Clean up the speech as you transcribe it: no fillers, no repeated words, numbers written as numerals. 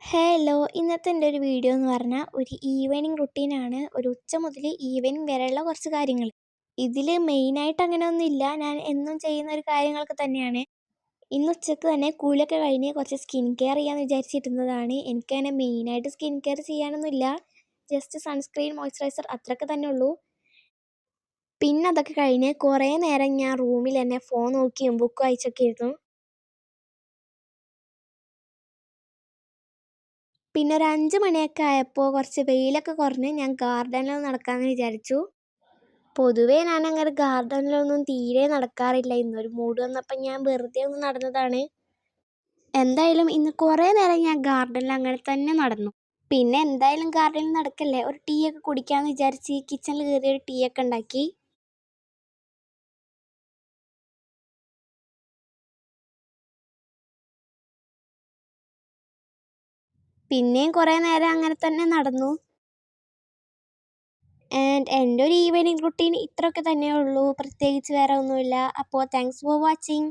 Hello! ഇന്നത്തെ എൻ്റെ ഒരു വീഡിയോ എന്ന് പറഞ്ഞാൽ ഒരു ഈവനിങ് റുട്ടീനാണ്. ഒരു ഉച്ച മുതൽ ഈവനിങ് വരെയുള്ള കുറച്ച് കാര്യങ്ങൾ. ഇതിൽ മെയിനായിട്ട് അങ്ങനെയൊന്നുമില്ല. ഞാൻ എന്നും ചെയ്യുന്ന ഒരു കാര്യങ്ങളൊക്കെ തന്നെയാണ്. ഇന്ന് ഉച്ചയ്ക്ക് തന്നെ കുളിയൊക്കെ കഴിഞ്ഞ് കുറച്ച് സ്കിൻ കെയർ ചെയ്യാമെന്ന് വിചാരിച്ചിരുന്നതാണ്. എനിക്കങ്ങനെ മെയിനായിട്ട് സ്കിൻ കെയർ ചെയ്യാനൊന്നുമില്ല. ജസ്റ്റ് സൺസ്ക്രീൻ, മോയ്സ്ചറൈസർ അത്രയൊക്കെ തന്നെ ഉള്ളൂ. പിന്നെ അതൊക്കെ കഴിഞ്ഞ് കുറേ നേരം ഞാൻ റൂമിൽ തന്നെ ഫോൺ നോക്കിയും ബുക്ക് വായിച്ചൊക്കെ ഇരുന്നു. പിന്നെ ഒരു 5 മണിയൊക്കെ ആയപ്പോൾ കുറച്ച് വെയിലൊക്കെ കുറഞ്ഞ് ഞാൻ ഗാർഡനിലൊന്ന് നടക്കാമെന്ന് വിചാരിച്ചു. പൊതുവേ ഞാനങ്ങനെ ഗാർഡനിലൊന്നും തീരെ നടക്കാറില്ല. ഇന്നൊരു മൂഡ് വന്നപ്പോൾ ഞാൻ വെറുതെ ഒന്ന് നടന്നതാണ്. എന്തായാലും ഇന്ന് കുറേ നേരം ഞാൻ ഗാർഡനിൽ അങ്ങനെ തന്നെ നടന്നു. പിന്നെ എന്തായാലും ഗാർഡനിൽ നടക്കല്ലേ, ഒരു ടീ ഒക്കെ കുടിക്കാമെന്ന് വിചാരിച്ച് കിച്ചണിൽ കയറി ഒരു ടീ ഒക്കെ ഉണ്ടാക്കി. പിന്നെയും കുറേ നേരം അങ്ങനെ തന്നെ നടന്നു. എൻ്റെ ഒരു ഈവനിങ് റുട്ടീൻ ഇത്രയൊക്കെ തന്നെയേ ഉള്ളൂ. പ്രത്യേകിച്ച് വേറെ ഒന്നുമില്ല. അപ്പോൾ താങ്ക്സ് ഫോർ വാച്ചിങ്.